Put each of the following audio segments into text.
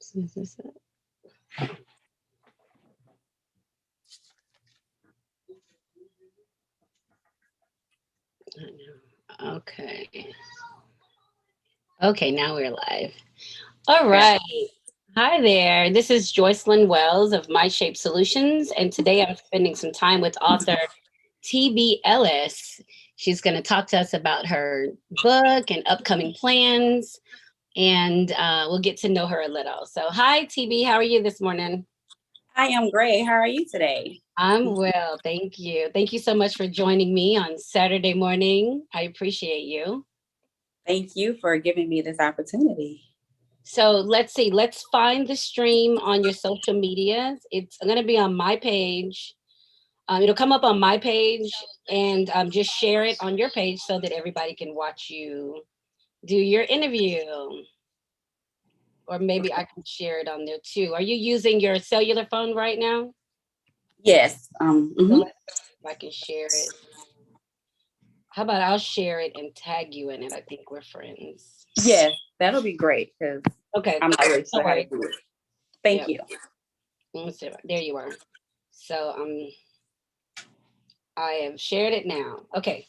Is this it? Okay. Okay, now we're live. All Okay. right. Hi there. This is Joycelyn Wells of mySHAPE Solutions, and today I'm spending some time with author TB Ellis. She's going to talk to us about her book and upcoming plans, and we'll get to know her a little. So, hi, TB. How are you this morning? I am great. How are you today? I'm well. Thank you. Thank you so much for joining me on Saturday morning. I appreciate you. Thank you for giving me this opportunity. So let's see. Let's find the stream on your social medias. It's going to be on my page. It'll come up on my page, and just share it on your page so that everybody can watch you do your interview. Or maybe I can share it on there too. Are you using your cellular phone right now? Yes. So let's see if I can share it. How about I'll share it and tag you in it? I think we're friends. Yes, that'll be great because Okay. I'm not really Don't sure how to worry. do it. Thank Yep. you. Let's see. There you are. So I have shared it now. Okay.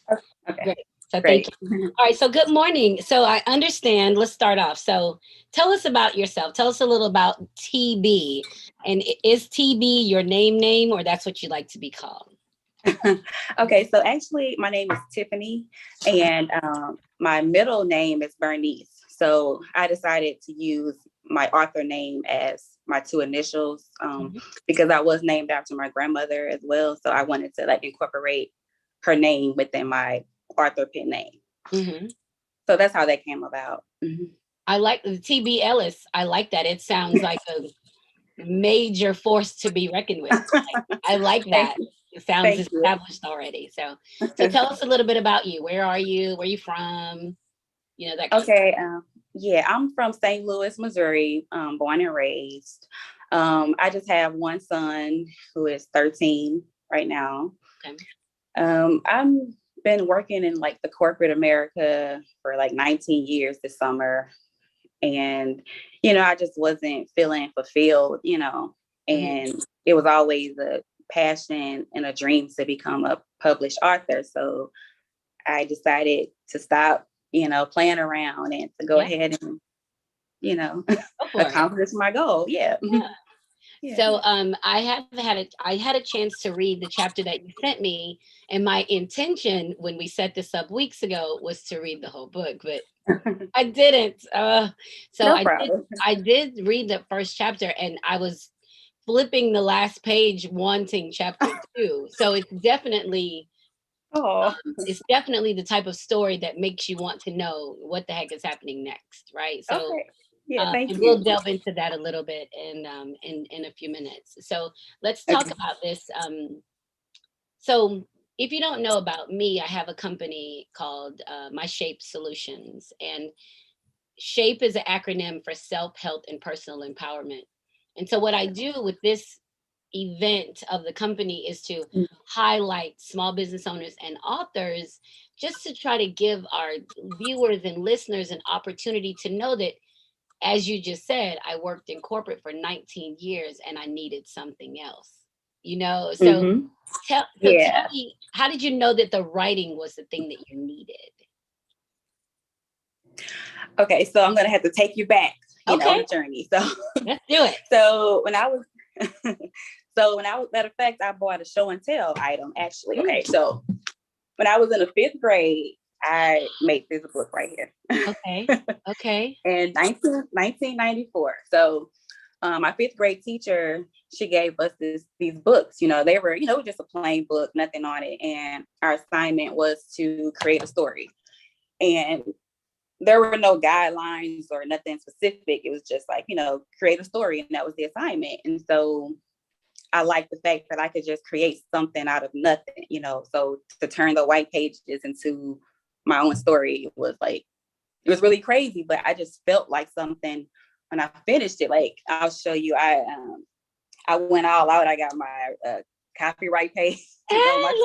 Okay, Great. So thank great. you. All right. So good morning. So I understand. Let's start off. So tell us about yourself. Tell us a little about TB. And is TB your name, or that's what you like to be called? Okay, so actually, my name is Tiffany, and my middle name is Bernice. So I decided to use my author name as my two initials Mhm. because I was named after my grandmother as well. So I wanted to like incorporate her name within my author pen name. Mhm. So that's how that came about. Mhm. I like the TB Ellis. I like that. It sounds like a major force to be reckoned with. I like Thank that. you. It sounds Thank you. established already. So tell us a little bit about you. Where are you? Where are you from? You know, that kind of Okay. Yeah, I'm from St. Louis, Missouri, born and raised. I just have one son who is 13 right now. thing. I've been working in like the corporate America for like 19 years this summer. And, I just wasn't feeling fulfilled, Mhm. and it was always a passion and a dream to become a published author. So I decided to stop, playing around and to go Yeah, ahead and, go for it. accomplish my goal. Yeah. Yeah. Yeah. So I had a chance to read the chapter that you sent me, and my intention when we set this up weeks ago was to read the whole book, but I didn't. So No problem. I did read the first chapter, and I was flipping the last page wanting chapter two. So Oh, it's definitely the type of story that makes you want to know what the heck is happening next, right? So okay. Yeah, thank and we'll you. delve into that a little bit in a few minutes. So let's talk Okay. about this. So if you don't know about me, I have a company called mySHAPE Solutions, and SHAPE is an acronym for self, health, and personal empowerment. And so what I do with this event of the company is to highlight small business owners and authors, just to try to give our viewers and listeners an opportunity to know that, as you just said, I worked in corporate for 19 years and I needed something else. So Mm-hmm. tell Yeah. me, how did you know that the writing was the thing that you needed? Okay, so I'm gonna have to take you back, on Okay, a journey. So, let's do it. so when I was, matter of fact, I bought a show and tell item actually. Mm, Okay, so when I was in the fifth grade, I made this book right here okay, okay. in 1994. So, my fifth grade teacher, she gave us these books. They were, just a plain book, nothing on it, and our assignment was to create a story. And there were no guidelines or nothing specific. It was just like, create a story, and that was the assignment. And so I liked the fact that I could just create something out of nothing, So to turn the white pages into my own story was like, it was really crazy, but I just felt like something when I finished it. Like, I'll show you, I went all out. I got my copyright page, my I love it.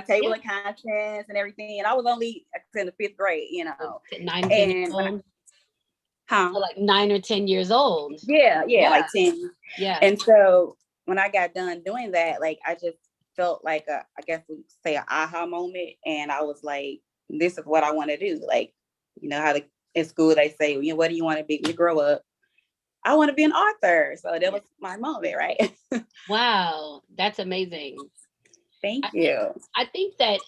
table Yeah. of contents and everything. And I was only in the fifth grade, So 9, 10 years and when old. Huh? So like 9 or 10 years old. Yeah, Yeah. like 10. Yeah. And so when I got done doing that, like I just felt like I guess we say an aha moment. And I was like, this is what I want to do. Like, how in school they say, what do you want to be when you grow up? I want to be an author. So that was my moment, right? Wow, that's amazing. Thank I think you. I think that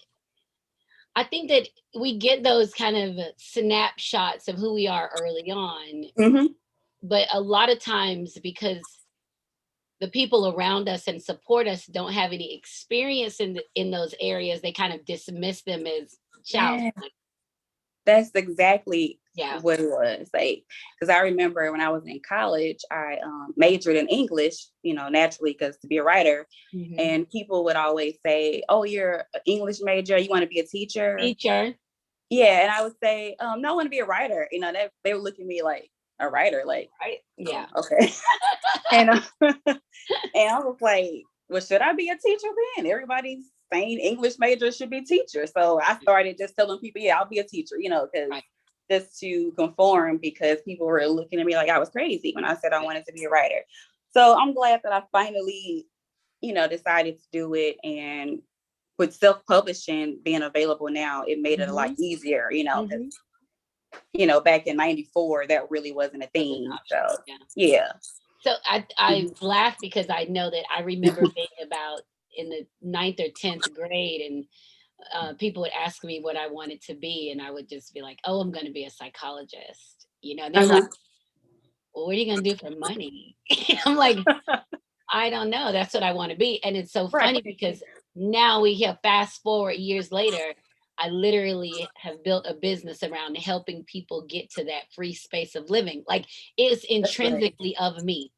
I think that we get those kind of snapshots of who we are early on, Mm-hmm. but a lot of times because the people around us and support us don't have any experience in those areas, they kind of dismiss them as child. Yeah. That's exactly Yeah. what it was. Like, because I remember when I was in college, I majored in English, naturally, because to be a writer. Mm-hmm. And people would always say, "Oh, you're an English major. You want to be a teacher?" Teacher. Yeah, and I would say, "No, I want to be a writer." They would look at me like a writer, like, Right. Yeah. okay. and and I was like, "Well, should I be a teacher then? Everybody's saying English majors should be teachers." So I started just telling people, "Yeah, I'll be a teacher," because Right. just to conform, because people were looking at me like I was crazy when I said I wanted to be a writer. So I'm glad that I finally, decided to do it. And with self-publishing being available now, it made it a lot Mm-hmm. easier, because, Mm-hmm. back in 94, that really wasn't a Wasn't an thing. option. So, Yeah. yeah. So I laugh because I know that I remember being about in the ninth or 10th grade, and people would ask me what I wanted to be, and I would just be like, "Oh, I'm going to be a psychologist." And they're like, Uh-huh. "Well, what are you going to do for money?" I'm like, "I don't know. That's what I want to be." And it's so Right. funny because now we have fast forward years later. I literally have built a business around helping people get to that free space of living. Like it's That's right. intrinsically of me,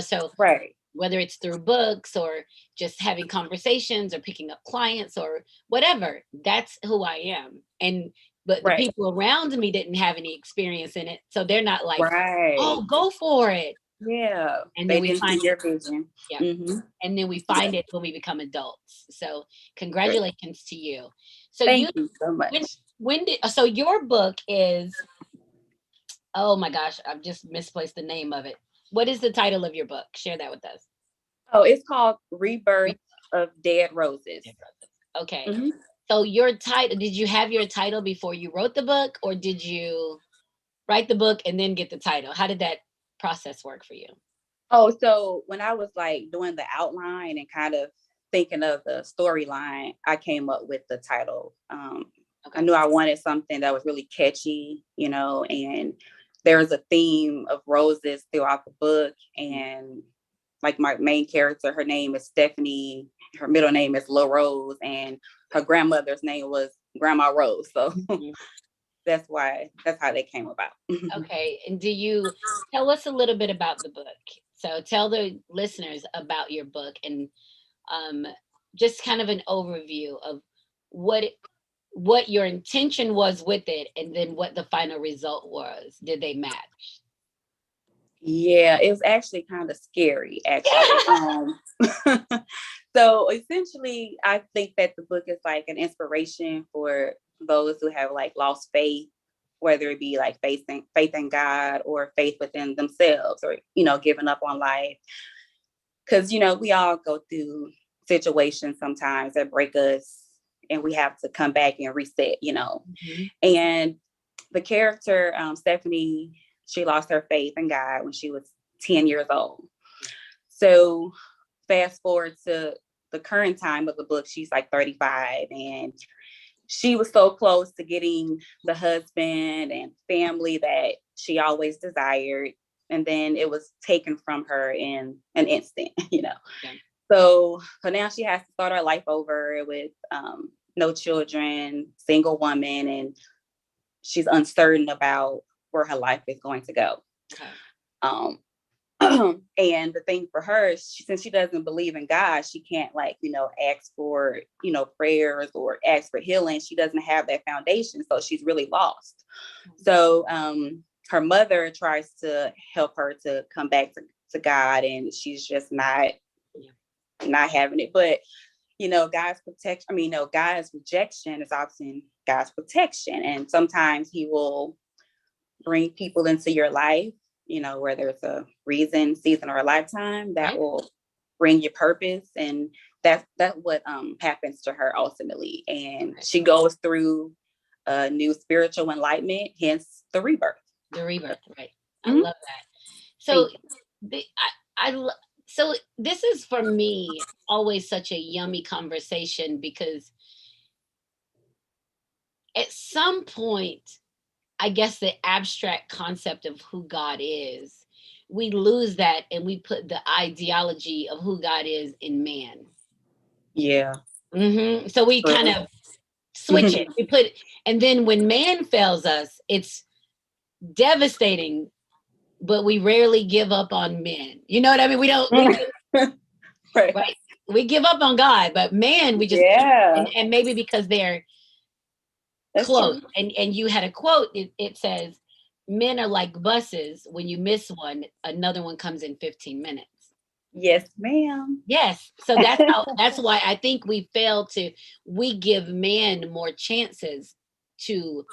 so Right. whether it's through books or just having conversations or picking up clients or whatever, that's who I am. But the Right. people around me didn't have any experience in it, so they're not like, Right. "Oh, go for it." Yeah. And then They we didn't see find it. your vision. Yeah. Mm-hmm. And then we Yeah. find it when we become adults. So Great. congratulations to you. So Thank you so when much. when did so your book is, oh my gosh, I've just misplaced the name of it. What is the title of your book? Share that with us. Oh, it's called Rebirth of Dead Roses. Okay. Mm-hmm. So your title, did you have your title before you wrote the book, or did you write the book and then get the title? How did that process work for you? Oh, so when I was like doing the outline and kind of thinking of the storyline, I came up with the title. I Okay. knew I wanted something that was really catchy, and there's a theme of roses throughout the book. And like my main character, her name is Stephanie. Her middle name is La Rose, and her grandmother's name was Grandma Rose. So Mhm. that's how they came about. Okay. And do you tell us a little bit about the book? So tell the listeners about your book and um, just kind of an overview of what what your intention was with it, and then what the final result was. Did they match? Yeah, it was actually kind of scary, actually. So essentially, I think that the book is like an inspiration for those who have like lost faith, whether it be like faith in God or faith within themselves, or giving up on life. Because we all go through situations sometimes that break us, and we have to come back and reset. Mhm. And the character, Stephanie, she lost her faith in God when she was 10 years old. So fast forward to the current time of the book, she's like 35, and she was so close to getting the husband and family that she always desired. And then it was taken from her in an instant, Yeah. So now she has to start her life over with no children, single woman, and she's uncertain about where her life is going to go. Okay. Um, and the thing for her is, since she doesn't believe in God, she can't ask for, prayers or ask for healing. She doesn't have that foundation. So she's really lost. So her mother tries to help her to come back to God, and she's just not having it. But God's protection, God's rejection is often God's protection. And sometimes he will bring people into your life, where there's a reason, season, or a lifetime that Right. will bring you purpose. And that's what happens to her ultimately. And she goes through a new spiritual enlightenment, hence the rebirth. The rebirth, right? I love that. So, so this is for me always such a yummy conversation, because at some point, I guess the abstract concept of who God is, we lose that and we put the ideology of who God is in man. Yeah. So we kind of switch it. We put, and then when man fails us, it's devastating, but we rarely give up on men. You know what I mean? We don't, right? We give up on God, but man, we just, and maybe because they're close. And you had a quote, it says, men are like buses. When you miss one, another one comes in 15 minutes. Yes, ma'am. Yes. So that's why I think we give man more chances to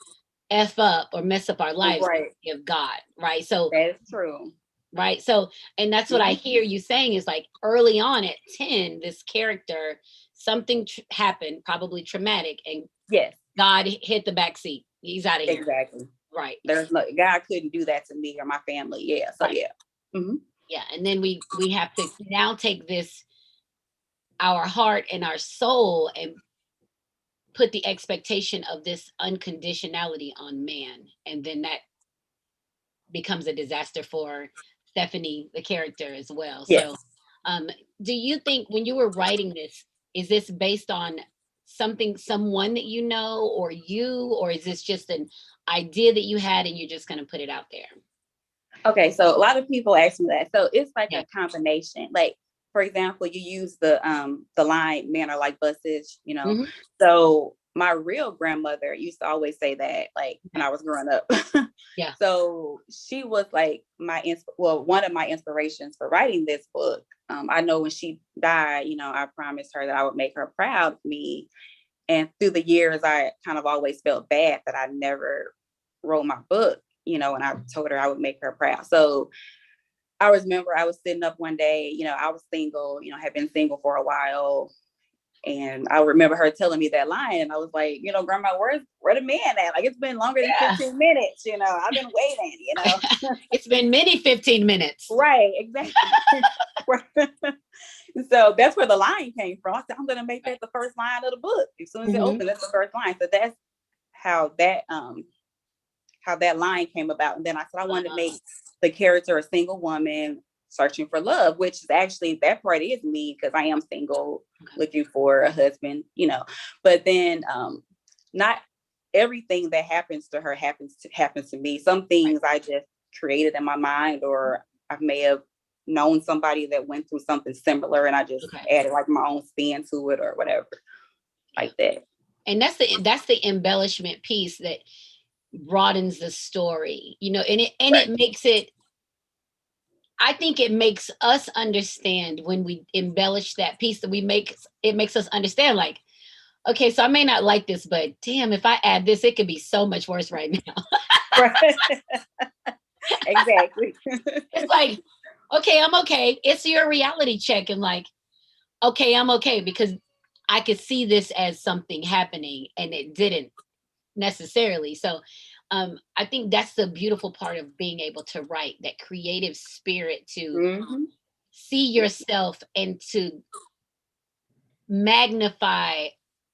F up or mess up our lives than we give God. Right. So that's true. Right. So, and that's what I hear you saying is like early on at 10, this character, something happened, probably traumatic, and God hit the back seat. He's out of here. Exactly. Right. There's no, God couldn't do that to me or my family. Yeah. So yeah. Yeah. And then we have to now take this, our heart and our soul, and put the expectation of this unconditionality on man. And then that becomes a disaster for Stephanie, the character, as well. So do you think when you were writing this, is this based on someone that you know, or is this just an idea that you had and you're just going to put it out there? Okay, so a lot of people ask me that. So it's like a combination. Like, for example, you use the line, men are like buses, So my real grandmother used to always say that, like, when I was growing up. So she was like one of my inspirations for writing this book. I know when she died, I promised her that I would make her proud of me. And through the years, I kind of always felt bad that I never wrote my book, and I told her I would make her proud. So I remember I was sitting up one day, I was single, had been single for a while. And I remember her telling me that line, and I was like, Grandma, where the man at? Like, it's been longer than 15 minutes, I've been waiting, It's been many 15 minutes. Right, exactly. So that's where the line came from. I said, I'm going to make that the first line of the book. As soon as it opens, that's the first line. So that's how that line came about. And then I said, I wanted to make the character a single woman searching for love, which is actually, that part is me, because I am single, looking for a husband, but then not everything that happens to her happens to me. Some things I just created in my mind, or I may have known somebody that went through something similar, and I just added like my own spin to it or whatever, like that. And that's the embellishment piece that broadens the story, and it makes it, I think it makes us understand when we embellish that piece, that it makes us understand, like, okay, so I may not like this, but damn, if I add this, it could be so much worse right now. Exactly. It's like, okay, I'm okay. It's your reality check. And like, okay, I'm okay, because I could see this as something happening and it didn't necessarily. So I think that's the beautiful part of being able to write, that creative spirit to see yourself and to magnify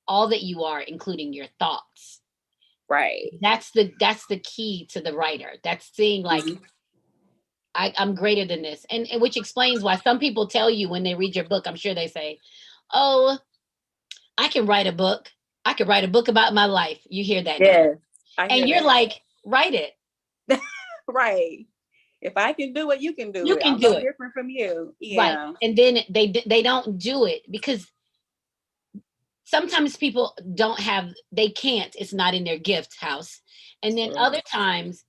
all that you are, including your thoughts. Right. That's the key to the writer. That's seeing like, I'm greater than this. And which explains why some people tell you when they read your book, I'm sure they say, oh, I can write a book. I could write a book about my life. You hear that? Yes. And you're like, write it. Right. If I can do it, you can do it. You can do it. Different from you. Yeah. Right. And then they don't do it because sometimes people they can't, it's not in their gift house. And then other times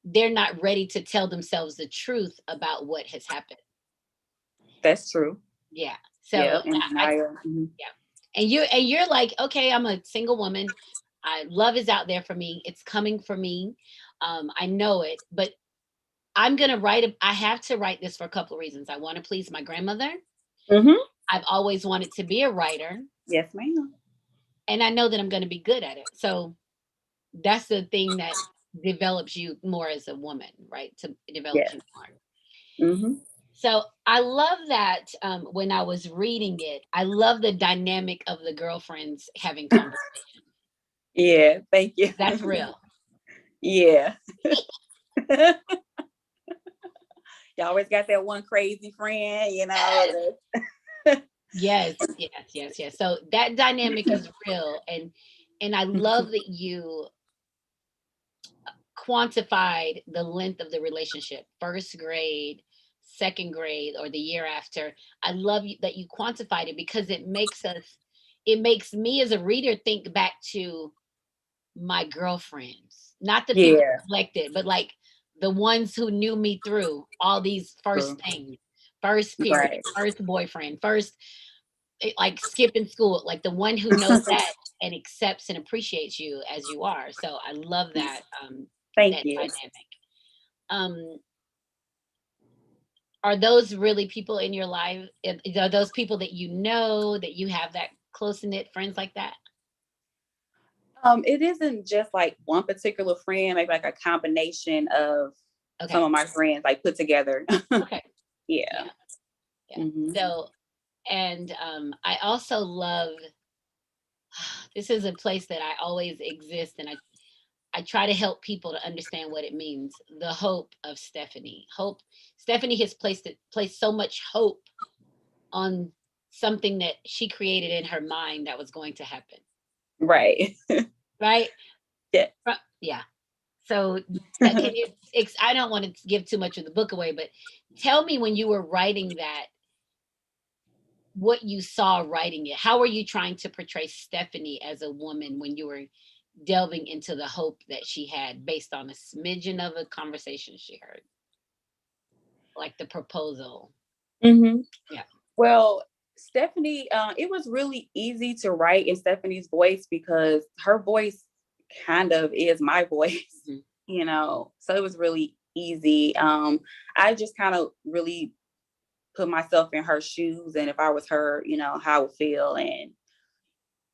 they're not ready to tell themselves the truth about what has happened. That's true. Yeah. So And you're like, okay, I'm a single woman. Love is out there for me. It's coming for me. I know it, but I'm gonna I have to write this for a couple of reasons. I want to please my grandmother. Mm-hmm. I've always wanted to be a writer, Yes, ma'am. and I know that I'm gonna be good at it. So that's the thing that develops you more as a woman, right? To develop Yes. you more. Mm-hmm. So I love that when I was reading it, I love the dynamic of the girlfriends having conversation. Yeah, thank you. That's real. Yeah. You always got that one crazy friend, you know. Yes, yes, yes, yes. So that dynamic is real, and I love that you quantified the length of the relationship, first grade, second grade, or the year after. I love that you quantified it because it makes me as a reader think back to my girlfriends, not the people Yeah. selected, but like the ones who knew me through all these first True. things, first period, Right. first boyfriend, first like skipping school, like the one who knows that and accepts and appreciates you as you are. So I love that Thank that you. dynamic. Um, are those really people in your life? Are those people that you know that you have that close knit friends like that? It isn't just like one particular friend, maybe like a combination of some Okay. of my friends like put together. Okay. Yeah. Yeah. Yeah. Hmm. So, and I also love this is a place that I always exist, and I try to help people to understand what it means. The hope of Stephanie. Hope Stephanie has placed so much hope on something that she created in her mind that was going to happen. Right. Right? Yeah. Yeah. So can you I don't want to give too much of the book away, but tell me when you were writing that, what you saw writing it. How were you trying to portray Stephanie as a woman when you were delving into the hope that she had based on a smidgen of a conversation she heard, like the proposal? Hmm. Yeah. Well, Stephanie, it was really easy to write in Stephanie's voice because her voice kind of is my voice, Mhm. so it was really easy. I just kind of really put myself in her shoes, and if I was her, how I would feel. And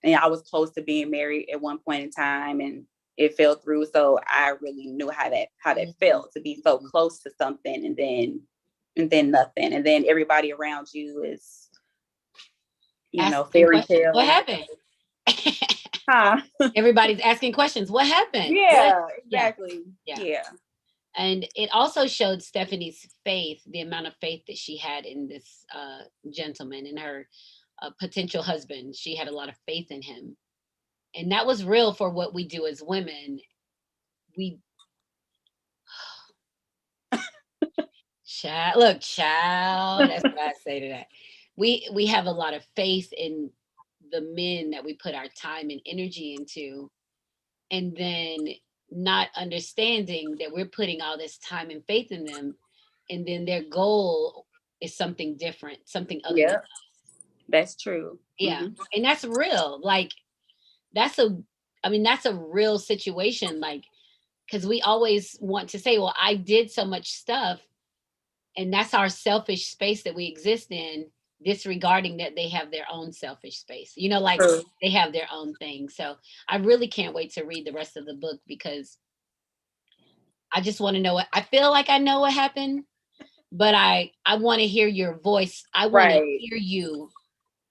I was close to being married at one point in time, and it fell through. So I really knew how that Mhm. felt to be so close to something, and then nothing, and then everybody around you is, Asking fairy questions. What tale. happened? Huh? Everybody's asking questions. What happened? What? Yeah, Yeah. exactly. Yeah. Yeah. And it also showed Stephanie's faith, the amount of faith that she had in this gentleman and her potential husband. She had a lot of faith in him. And that was real for what we do as women. We, child, that's what I say to that. We have a lot of faith in the men that we put our time and energy into, and then not understanding that we're putting all this time and faith in them, and then their goal is something different, something other than Yeah, us. that's true. Yeah. Hmm. And that's real. Like that's a I mean, that's a real situation. Like, because we always want to say, well, I did so much stuff, and that's our selfish space that we exist in, disregarding that they have their own selfish space, like True. they have their own thing. So I really can't wait to read the rest of the book because I just want to know what I feel like I know what happened, but I want to hear your voice. I want to Right. hear you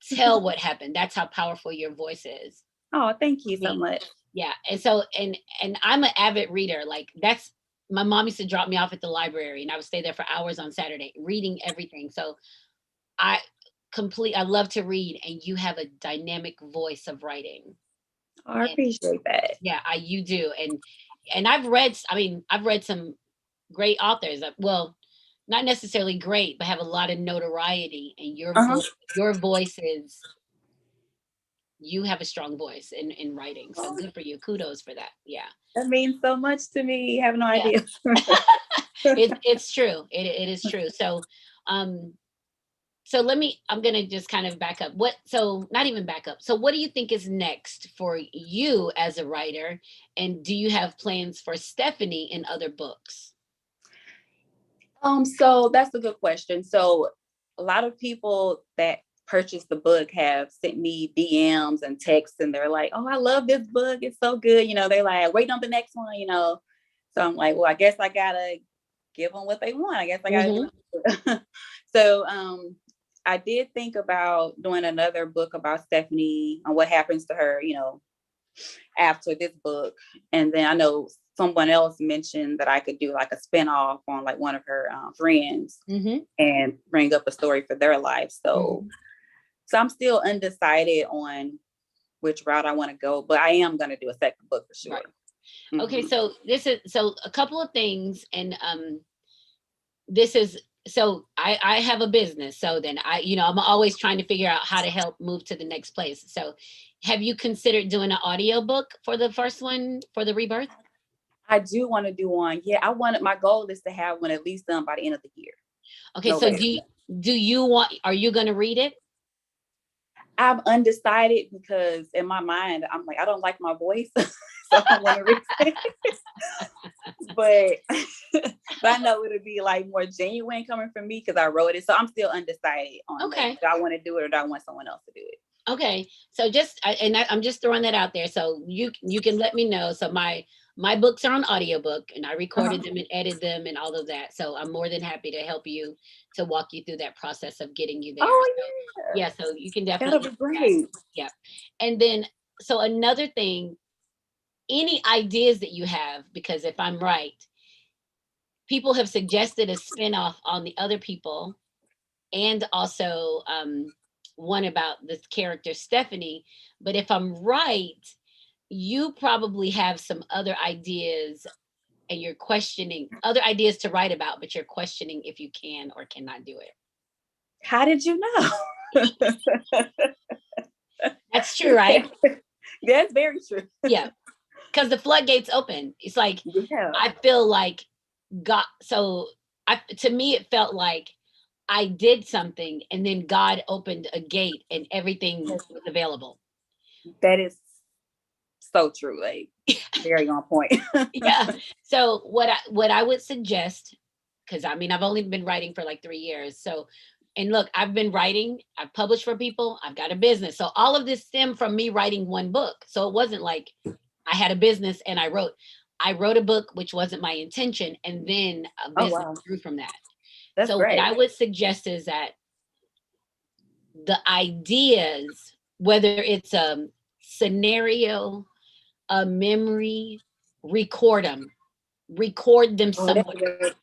tell what happened. That's how powerful your voice is. Oh, thank you so Me. much. Yeah. And so and I'm an avid reader. Like that's my mom used to drop me off at the library and I would stay there for hours on Saturday reading everything. So I I love to read, and you have a dynamic voice of writing. Oh, I And appreciate that. yeah, you do. And I've read some great authors. Well, not necessarily great, but have a lot of notoriety. And Uh-huh. your voice is you have a strong voice in writing. So Oh, good for you. Kudos for that. Yeah. that means so much to me. You have no Yeah. idea. It's true. It is true. So um So I'm going to just kind of back up. Not even back up. So what do you think is next for you as a writer? And do you have plans for Stephanie in other books? So that's a good question. So a lot of people that purchased the book have sent me DMs and texts, and they're like, "Oh, I love this book. It's so good." They're like, "Waiting on the next one." So I'm like, well, I guess I gotta give them what they want. I guess I gotta Mm-hmm. do it. So I did think about doing another book about Stephanie and what happens to her, after this book. And then I know someone else mentioned that I could do like a spinoff on like one of her friends Mm-hmm. and bring up a story for their life. Mm-hmm. So I'm still undecided on which route I want to go, but I am going to do a second book for sure. Right. Mm-hmm. Okay, so a couple of things, and this is so I have a business, so then I'm always trying to figure out how to help move to the next place. So have you considered doing an audio book for the first one, for the Rebirth? I do want to do one. Yeah, my goal is to have one at least done by the end of the year. Okay, No so later. are you going to read it? I'm undecided because in my mind, I'm like, I don't like my voice. So I don't want to read it. but I know it'll be like more genuine coming from me because I wrote it. So I'm still undecided on Okay. like, do I want to do it or do I want someone else to do it? Okay, so I'm just throwing that out there, so you can let me know. So my books are on audiobook, and I recorded them and edited them and all of that. So I'm more than happy to help you, to walk you through that process of getting you there. Oh So, yeah, so you can that'll definitely be great. Yeah, and then so another thing, any ideas that you have, because if I'm right, people have suggested a spinoff on the other people, and also one about this character Stephanie. But if I'm right, you probably have some other ideas, and you're questioning other ideas to write about, but you're questioning if you can or cannot do it. How did you know? That's true, right? That's very true. Yeah, because the floodgates open. It's like, Yeah. I feel like God. So to me, it felt like I did something, and then God opened a gate, and everything was available. That is so true. Like very on point. Yeah. So what I would suggest, because I mean I've only been writing for like 3 years. So, and look, I've been writing, I've published for people, I've got a business. So all of this stemmed from me writing one book. So it wasn't like I had a business and I wrote a book, which wasn't my intention, and then a Oh business wow. grew from that. That's So what great. I would suggest is that the ideas, whether it's a scenario, a memory, record them, record them Oh, that's somewhere. great.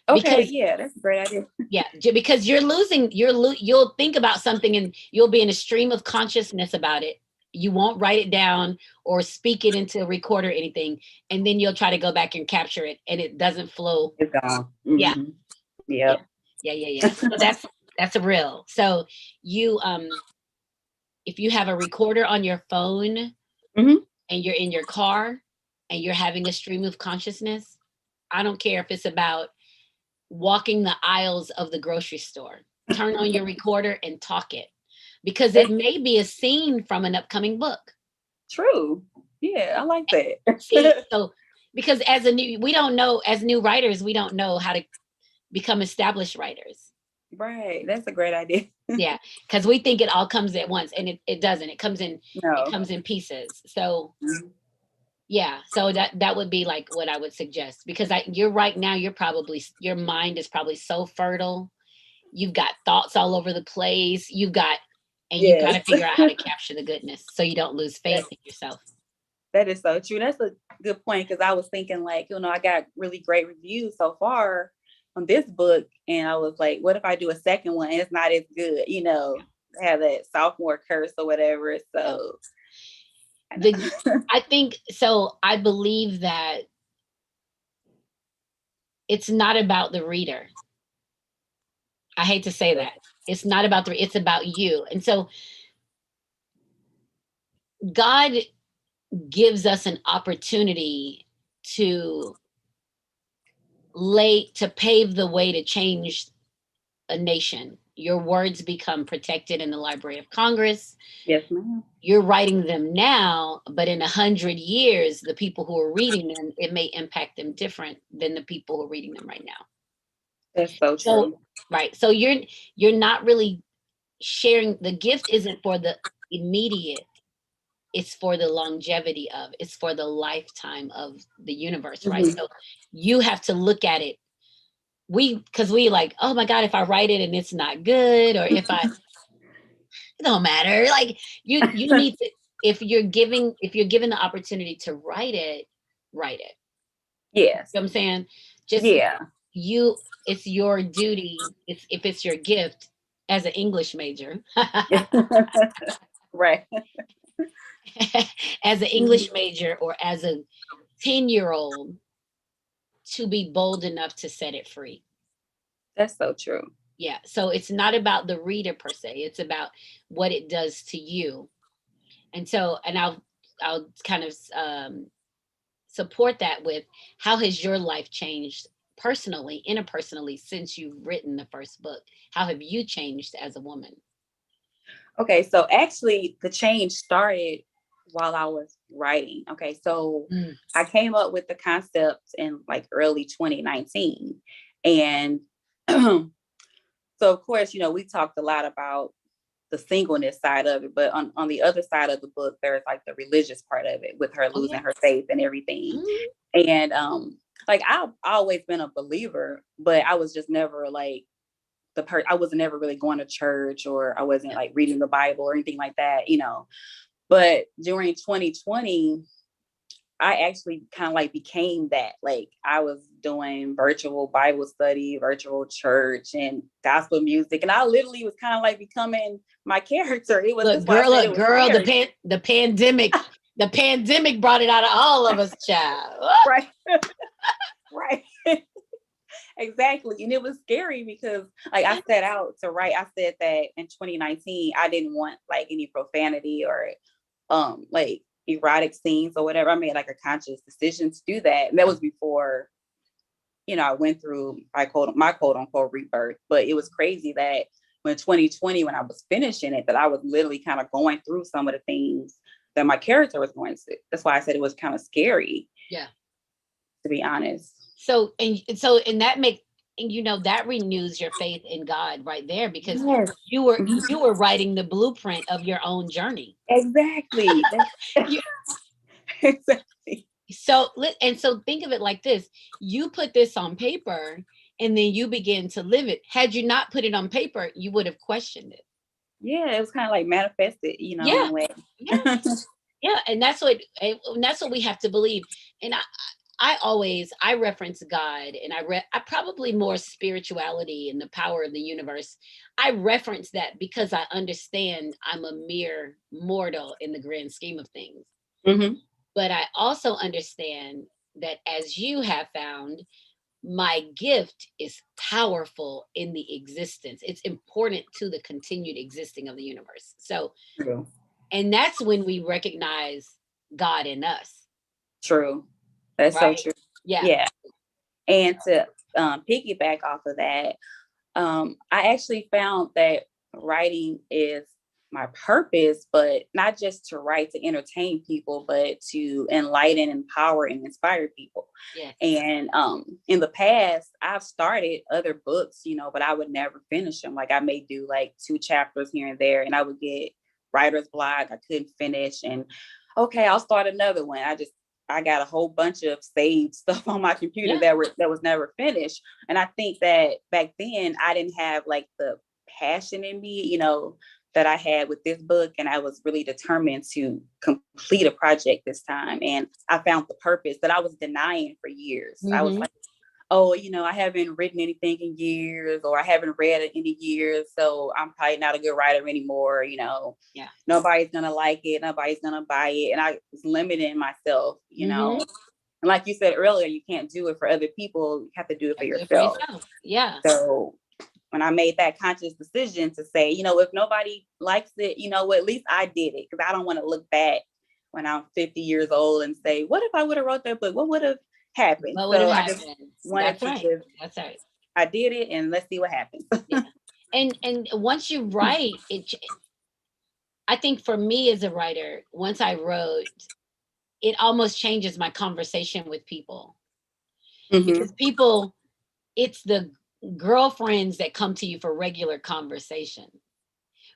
Okay, Because yeah, that's a great idea. yeah, because you'll think about something, and you'll be in a stream of consciousness about it. You won't write it down or speak it into a record or anything, and then you'll try to go back and capture it, and it doesn't flow. It's gone. Yeah, Mm-hmm. yeah, Yep. yeah. So that's a real. So you if you have a recorder on your phone, Mm-hmm. and you're in your car and you're having a stream of consciousness, I don't care if it's about walking the aisles of the grocery store. Turn on your recorder and talk it, because it may be a scene from an upcoming book. True. Yeah, I like See, that. so because as new writers, we don't know how to become established writers. Right. That's a great idea. Yeah, because we think it all comes at once, and it doesn't. It comes No. in pieces. So yeah, so that would be like what I would suggest, because you're right now, your mind is probably so fertile. You've got thoughts all over the place. And you've got Yes. to figure out how to capture the goodness so you don't lose faith in yourself. That is so true. That's a good point because I was thinking like, I got really great reviews so far on this book. And I was like, what if I do a second one and it's not as good, have that sophomore curse or whatever. So I think so. I believe that it's not about the reader. I hate to say that. It's not about it's about you. And so God gives us an opportunity to pave the way to change a nation. Your words become protected in the Library of Congress. Yes, ma'am. You're writing them now, but in 100 years, the people who are reading them, it may impact them different than the people who are reading them right now. That's so So, true. right. So you're not really sharing. The gift isn't for the immediate, it's for the longevity of, it's for the lifetime of the universe, right? Mhm. So you have to look at it. Because we like, oh my God, if I write it and it's not good, or if I, it don't matter. Like you need to, if you're given the opportunity to write it, write it. Yes. You know what I'm saying? Just Yeah. it's your duty, if it's your gift as an English major, Right. as an Mhm. English major or as a 10-year-old, to be bold enough to set it free. That's so true. Yeah. So it's not about the reader per se. It's about what it does to you. And so, and I'll kind of support that with, how has your life changed personally, interpersonally, since you've written the first book? How have you changed as a woman? Okay, so actually the change started while I was writing. Okay, so Mm. I came up with the concept in like early 2019. And so of course, we talked a lot about the singleness side of it, but on the other side of the book, there's like the religious part of it with her Oh yeah. losing her faith and everything. Mhm. And like I've always been a believer, but I was just never like I was never really going to church, or I wasn't Yeah. like reading the Bible or anything like that. But during 2020, I actually kind of like became that. Like I was doing virtual Bible study, virtual church, and gospel music, and I literally was kind of like becoming my character. It was, that's why I said it Look, was girl, scary. the pandemic brought it out of all of us, child. Right. Right. Exactly. And it was scary because like I set out to write. I said that in 2019, I didn't want like any profanity or like erotic scenes or whatever. I made like a conscious decision to do that. And that was before, I went through my quote unquote rebirth. But it was crazy that when 2020, when I was finishing it, that I was literally kind of going through some of the things that my character was going through. That's why I said it was kind of scary. Yeah. To be honest. So that that renews your faith in God right there, because Yes. you were Mhm. you were writing the blueprint of your own journey. Exactly. You, Exactly. so think of it like this: you put this on paper, and then you begin to live it. Had you not put it on paper, you would have questioned it. Yeah, it was kind of like manifested, in Yeah, a way. yeah, yeah, and that's what we have to believe. And I reference God, and I probably more spirituality and the power of the universe. I reference that because I understand I'm a mere mortal in the grand scheme of things. Hmm. But I also understand that, as you have found, my gift is powerful in the existence. It's important to the continued existing of the universe. So, True. and that's when we recognize God in us, True. That's so right? true. Yeah. Yeah. And to piggyback off of that, I actually found that writing is my purpose, but not just to write to entertain people, but to enlighten, empower, and inspire people. Yes. And in the past, I've started other books, but I would never finish them. Like I may do like 2 chapters here and there, and I would get writer's block. I couldn't finish, and okay, I'll start another one. I got a whole bunch of saved stuff on my computer Yeah. that was never finished. And I think that back then I didn't have like the passion in me, that I had with this book. And I was really determined to complete a project this time. And I found the purpose that I was denying for years. I was Mm-hmm. like, oh, I haven't written anything in years, or I haven't read it in years. So I'm probably not a good writer anymore. Yeah. Nobody's going to like it. Nobody's going to buy it. And I was limiting myself, Mm-hmm. and like you said earlier, you can't do it for other people. You have to do it for Do it for yourself. yourself. Yeah. So when I made that conscious decision to say, if nobody likes it, at least I did it. Because I don't want to look back when I'm 50 years old and say, what if I would have wrote that book? What would have happened? What would have So I just happened? wanted That's to right. just, That's right. I did it, and let's see what happens. Yeah. And once you write it, I think for me as a writer, once I wrote, it almost changes my conversation with people, Mm-hmm. because people, it's the girlfriends that come to you for regular conversation,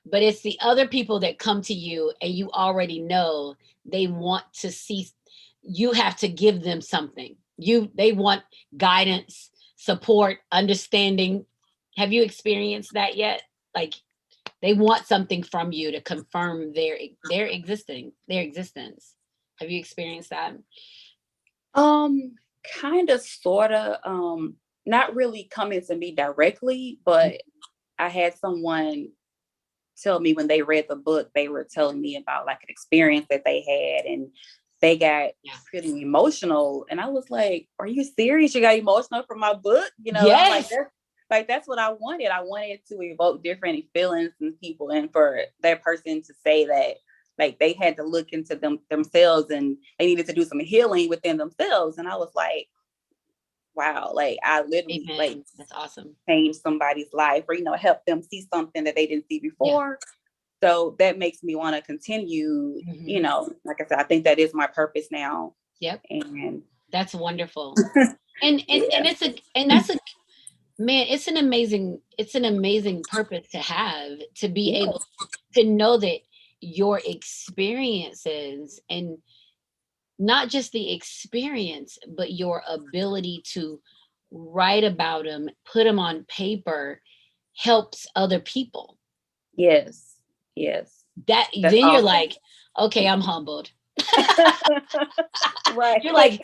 but it's the other people that come to you and you already know they want to see, you have to give them something. They want guidance, support, understanding. Have you experienced that yet? Like, they want something from you to confirm their existence. Have you experienced that? Um, Kind of, sort of. Not really coming to me directly, but I had someone tell me when they read the book, they were telling me about like an experience that they had, and they got Yeah. pretty emotional. And I was like, "Are you serious? You got emotional from my book?" You know, I'm like, Yes. that's what I wanted. I wanted to evoke different feelings in people, and for that person to say that like they had to look into themselves and they needed to do some healing within themselves. And I was like, wow, like I literally like Amen. That's awesome. changed somebody's life, or help them see something that they didn't see Yeah. before. So that makes me want to continue. Mhm. Like I said, I think that is my purpose now. Yep. And That's wonderful. And yeah, it's a and that's a man, it's an amazing purpose to have, to be yeah, able to know that your experiences, and not just the experience, but your ability to write about them, put them on paper, helps other people. yes, yes, That that's then you're awesome. like, okay, I'm humbled. Right. You're like,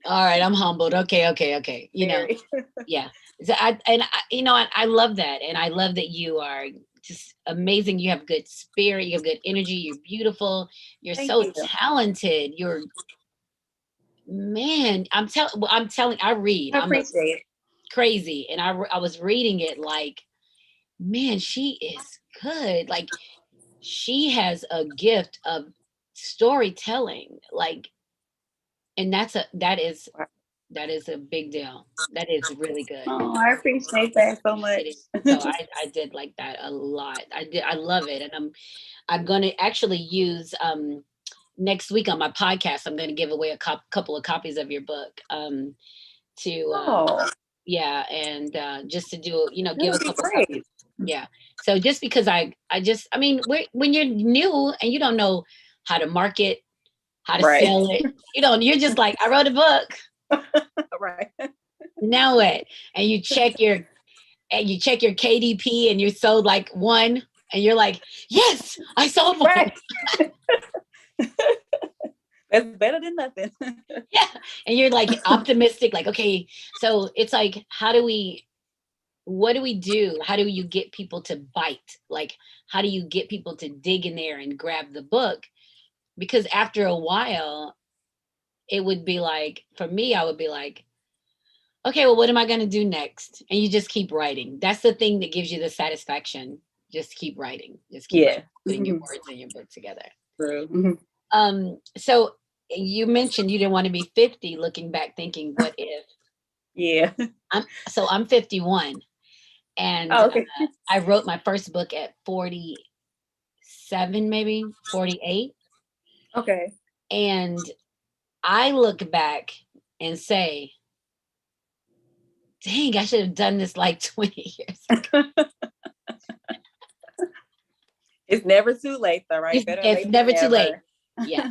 all right, I'm humbled. Okay, okay, okay. Very. Yeah. So I love that, and I love that you are just amazing. You have good spirit. You have good energy. You're beautiful. You're Thank so you. talented. You're man. I'm telling. I read. I I'm a appreciate it. crazy, and I was reading it like, man, she is good. Like, she has a gift of storytelling. Like, and that is a big deal. That is really good. Oh, I appreciate that so It is. much. So I did like that a lot. I love it, and I'm going to actually use next week on my podcast. I'm going to give away a couple of copies of your book, to Oh, yeah, and just to do, that give would a be couple copies. great. Yeah. So just because I mean, when you're new and you don't know how to market, how to Right. sell it, you're just like, I wrote a book. Right. Now what? And you check your KDP and you sold like one, and you're like, yes, I sold one. Right. That's better than nothing. Yeah. And you're like optimistic, like, okay. So it's like, what do we do? How do you get people to bite? Like, how do you get people to dig in there and grab the book? Because after a while, it would be like, for me, I would be like, okay, well, what am I going to do next? And you just keep writing. That's the thing that gives you the satisfaction. Just keep writing. Just keep writing, Yeah. putting your Mhm. words in your book together. True. Mhm. So you mentioned you didn't want to be 50, looking back, thinking, what if? Yeah. I'm 51, and Oh, okay. I wrote my first book at 47, maybe 48. Okay. And I look back and say, dang, I should have done this like 20 years ago. It's never too late, though, right? Better It's late than never too late. never. Yeah.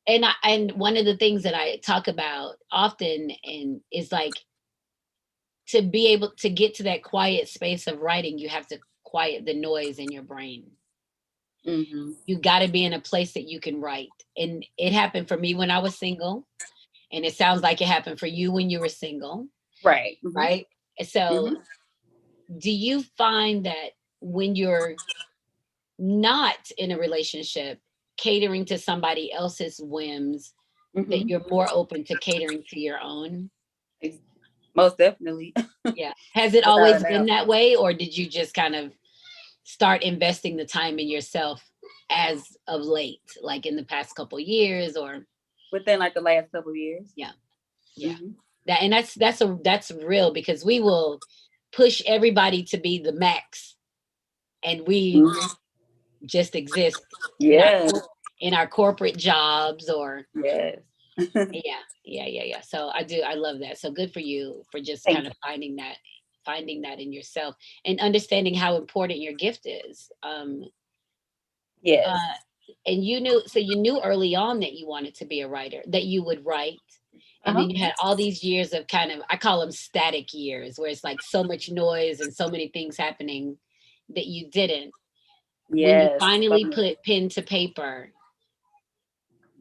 And one of the things that I talk about often, and is like, to be able to get to that quiet space of writing, you have to quiet the noise in your brain. Hmm. You got to be in a place that you can write. And it happened for me when I was single, and it sounds like it happened for you when you were single, Right. Hmm. right? So, Hmm. do you find that when you're not in a relationship, catering to somebody else's whims, that Hmm. you're more open to catering to your own? Most definitely. Yeah. Has it Without a always been doubt. that way, or did you just kind of start investing the time in yourself as of late, like in the past couple years, or Within like the last couple of years. yeah, yeah. Hmm. That, and that's real, because we will push everybody to be the max. and we Mhm. just exist in our Yes. in our corporate jobs or Yes. yeah. So I love that. So good for you for just Thank kind you. of finding that in yourself and understanding how important your gift is. Yes. Uh, and you knew early on that you wanted to be a writer, that you would write. And Uh-huh. then you had all these years of kind of, I call them static years, where it's like so much noise and so many things happening that you didn't. When you Yes. finally put pen to paper,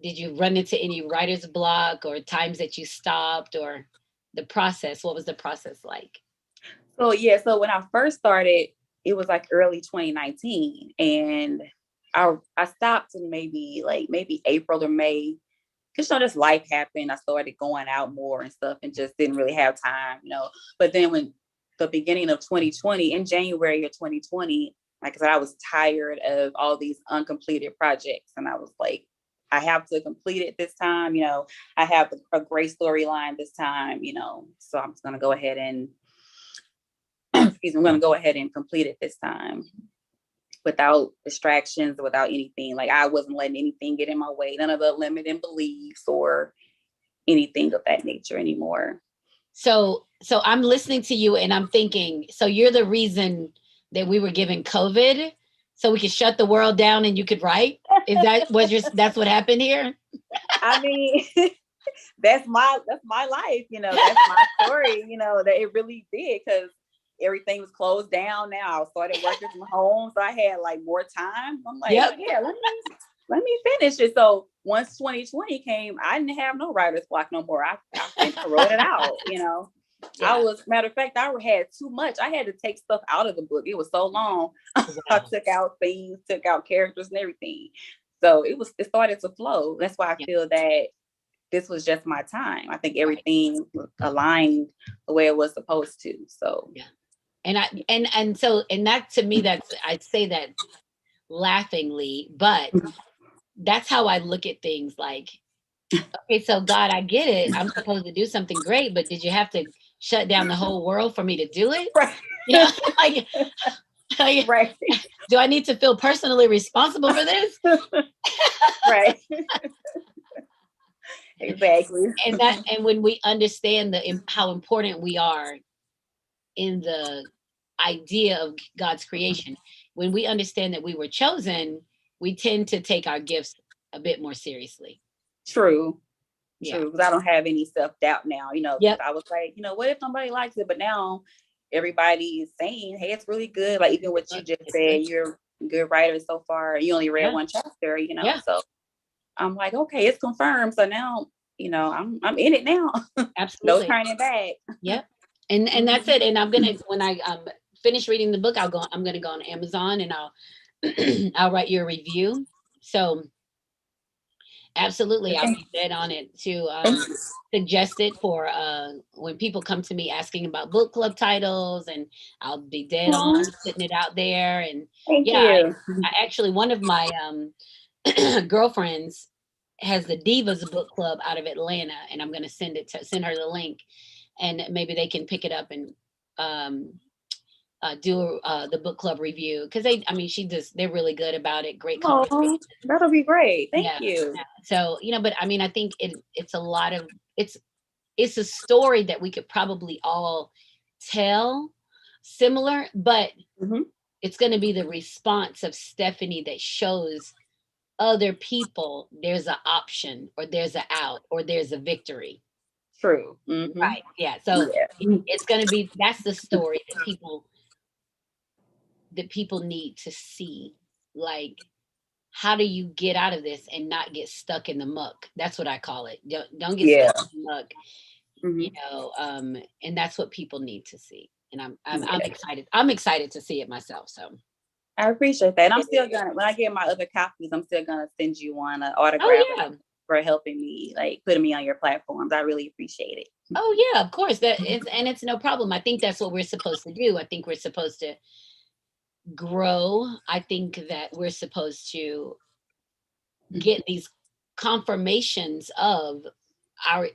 did you run into any writer's block or times that you stopped or the process? What was the process like? So yeah, so when I first started, it was like early 2019, and I stopped in maybe April or May. Because just life happened. I started going out more and stuff and just didn't really have time. But then when the beginning of 2020, in January of 2020, like I said, I was tired of all these uncompleted projects. And I was like, I have to complete it this time. I have a great storyline this time. So I'm just gonna go ahead and excuse me, I'm gonna go ahead and complete it this time without distractions, without anything. Like I wasn't letting anything get in my way, none of the limiting beliefs or anything of that nature anymore. So I'm listening to you and I'm thinking, so you're the reason that we were given COVID so we could shut the world down and you could write? Is that that's what happened here? I mean, that's my life. That's my story. That it really did, because everything was closed down now. I started working from home, so I had like more time. I'm like, Yep. yeah, let me finish it. So once 2020 came, I didn't have no writer's block no more. I wrote it out. I Yeah. was, matter of fact, I had too much. I had to take stuff out of the book. It was so long. I Wow. took out things, took out characters and everything. So it started to flow. That's why I Yeah. feel that this was just my time. I think Right. everything aligned the way it was supposed to. So Yeah. And that to me, that's, I'd say that laughingly, but that's how I look at things like, okay, so God, I get it. I'm supposed to do something great, but did you have to shut down the whole world for me to do it? right, You know, like, like, right, do I need to feel personally responsible for this? right, exactly. And when we understand how important we are in the idea of God's creation, when we understand that we were chosen, we tend to take our gifts a bit more seriously. True. Yeah. True. Because I don't have any self-doubt now, because Yep. I was like, what if nobody likes it? But now everybody is saying, hey, it's really good. Like even what you just It's good. said, you're a good writer so far. You only read Yeah. one chapter. Yeah. So I'm like, okay, it's confirmed. So now, I'm in it now. No Absolutely. turning back. Yep. And that's Mhm. it. And I'm gonna when I finish reading the book, I'm gonna go on Amazon and I'll I'll write you a review. So absolutely, I'll Thank be dead on it to you. suggest it for when people come to me asking about book club titles, and I'll be dead on Aw, putting it out there. And thank yeah, you. I actually one of my girlfriends has the Divas book club out of Atlanta, and I'm gonna send her the link, and maybe they can pick it up and um, do the book club review because I mean, they're really good about it. Great conversation. Oh, that'll be great. Thank Yeah, you. yeah. So, but I mean, I think it's a lot of it's a story that we could probably all tell similar, but Mhm. it's going to be the response of Stephanie that shows other people there's an option or there's a out or there's a victory. True. Hmm. Right. Yeah. So Yeah. it's going to be that's the story that people need to see. Like, how do you get out of this and not get stuck in the muck? That's what I call it. Don't get stuck Yeah. in the muck, Hmm. and that's what people need to see. And I'm Yeah. excited. I'm excited to see it myself. So I appreciate that. And I'm still gonna, when I get my other copies, I'm still gonna send you one, an autograph, oh and yeah. for helping me, like putting me on your platforms. I really appreciate it. Oh yeah, of course. It's no problem. I think that's what we're supposed to do. I think we're supposed to grow. I think that we're supposed to get these confirmations of our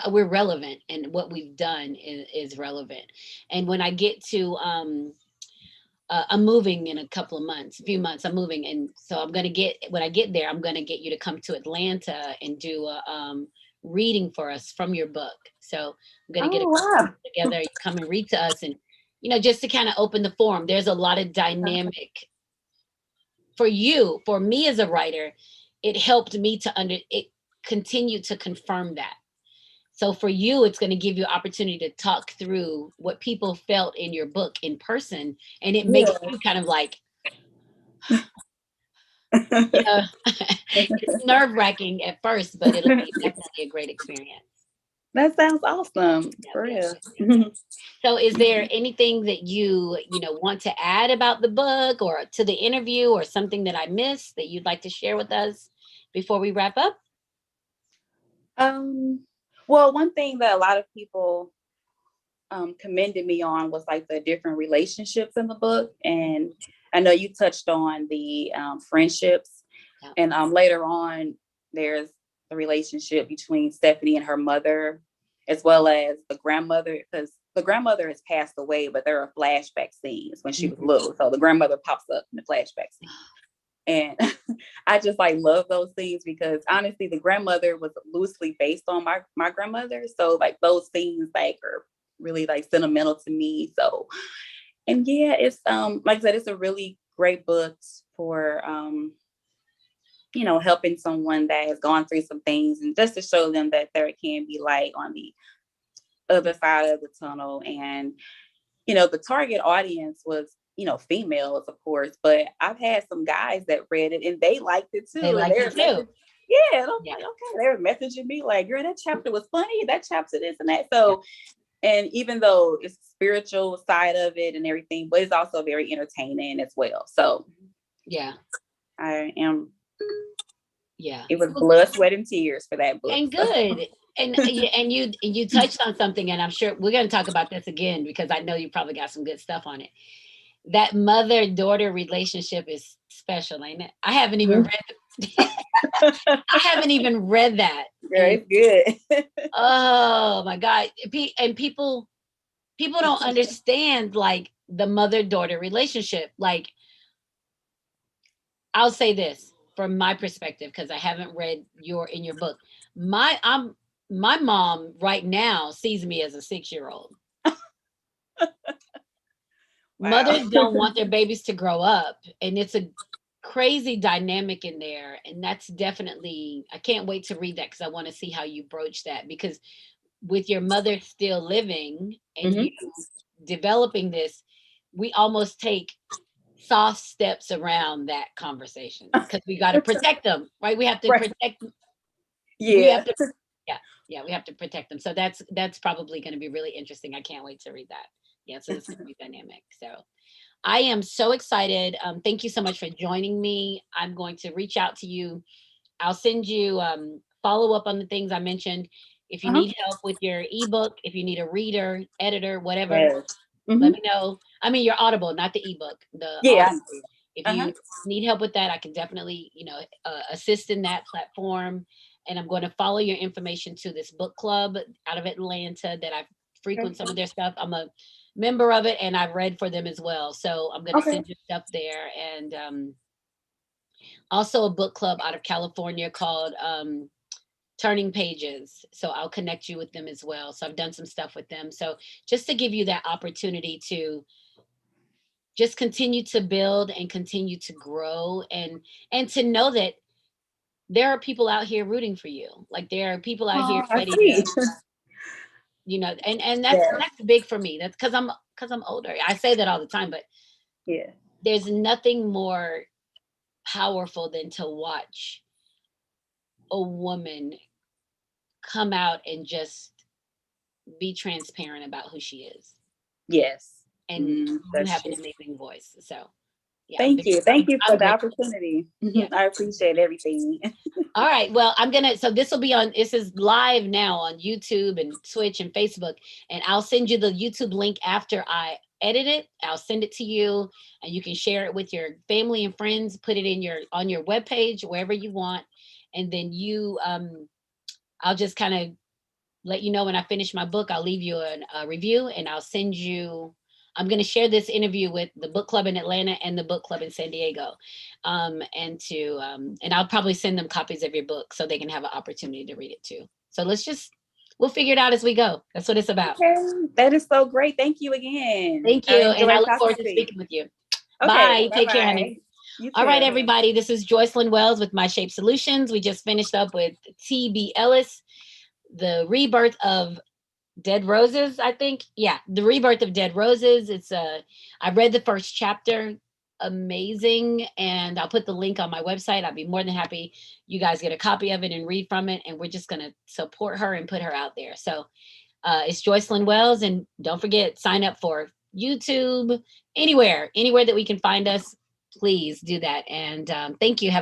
we're relevant and what we've done is relevant. And when I get to I'm moving in a couple of months, a few months. I'm moving, and so I'm gonna get when I get there, I'm gonna get you to come to Atlanta and do a reading for us from your book. So I'm gonna get a Oh, couple wow. together. You come and read to us, and just to kind of open the forum. There's a lot of dynamic for you, for me as a writer. It helped me to continue to confirm that. So for you, it's going to give you opportunity to talk through what people felt in your book in person, and it makes Yeah. you kind of like, yeah, it's nerve wracking at first, but it'll be definitely a great experience. That sounds awesome, Yep, for yep, real. yep, yep. So is there anything that you want to add about the book or to the interview, or something that I missed that you'd like to share with us before we wrap up? Um, well, one thing that a lot of people commended me on was like the different relationships in the book. And I know you touched on the friendships. Yeah. And later on, there's the relationship between Stephanie and her mother, as well as the grandmother, because the grandmother has passed away, but there are flashback scenes when she was little. So the grandmother pops up in the flashback scene. And I just like love those scenes because honestly, the grandmother was loosely based on my grandmother. So like those scenes like are really like sentimental to me. So, and yeah, it's like I said, it's a really great book for helping someone that has gone through some things, and just to show them that there can be light on the other side of the tunnel. And the target audience was, females, of course, but I've had some guys that read it and they liked it They too. And liked they're it too. yeah, and I'm Yeah. like, okay, they were messaging me like, girl, that chapter was funny, that chapter this and that. So, and even though it's spiritual side of it and everything, but it's also very entertaining as well. So Yeah. I am, Yeah. it was blood, sweat, and tears for that book. And So. good. And you touched on something, and I'm sure we're going to talk about this again because I know you probably got some good stuff on it. That mother-daughter relationship is special, ain't it? I haven't even read I haven't even read that. Yeah, And it's good. oh my God. And people don't understand like the mother-daughter relationship. Like, I'll say this from my perspective, because I haven't read in your book. My mom right now sees me as a 6-year-old. Wow. Mothers don't want their babies to grow up, and it's a crazy dynamic in there. And that's definitely, I can't wait to read that because I want to see how you broach that. Because with your mother still living and you developing this, we almost take soft steps around that conversation because we got to protect them, right? We have to Right. protect. We have Yeah. to, yeah, we have to protect them. So that's probably going to be really interesting. I can't wait to read that. Yeah, so this is gonna be dynamic. So I am so excited. Thank you so much for joining me. I'm going to reach out to you. I'll send you follow up on the things I mentioned. If you need help with your ebook, if you need a reader, editor, whatever, Yes. let me know. I mean, your Audible, not the ebook, the Yeah. Audible. If you need help with that, I can definitely, assist in that platform. And I'm going to follow your information to this book club out of Atlanta that I frequent some of their stuff. I'm a member of it and I've read for them as well. So I'm going to send you stuff there. And also a book club out of California called Turning Pages. So I'll connect you with them as well. So I've done some stuff with them. So just to give you that opportunity to just continue to build and continue to grow, and to know that there are people out here rooting for you. Like there are people out here I ready see. to, and that's big for me. That's because I'm older. I say that all the time, but Yeah. there's nothing more powerful than to watch a woman come out and just be transparent about who she is. Yes. And you That's have true. an amazing voice. So yeah, Thank you. Thank you for I'm the grateful. opportunity. Yeah. I appreciate everything. All right. Well, so this will be this is live now on YouTube and Twitch and Facebook. And I'll send you the YouTube link after I edit it. I'll send it to you and you can share it with your family and friends, put it on your webpage, wherever you want. And then I'll just kind of let you know when I finish my book. I'll leave you a review and I'll I'm going to share this interview with the book club in Atlanta and the book club in San Diego. And I'll probably send them copies of your book so they can have an opportunity to read it too. So we'll figure it out as we go. That's what it's about. Okay, that is so great. Thank you again. Thank I you. And I enjoyed look talking forward to to you. speaking with you. Okay, Bye. Take care, honey. bye-bye. You All right, too. everybody. This is Joycelyn Wells with mySHAPE Solutions. We just finished up with T.B. Ellis, the Rebirth of Dead Roses, I think. Yeah, the Rebirth of Dead Roses. I read the first chapter. Amazing. And I'll put the link on my website. I'll be more than happy you guys get a copy of it and read from it. And we're just going to support her and put her out there. So it's Joycelyn Wells. And don't forget, sign up for YouTube, anywhere that we can find us. Please do that. And thank you. Have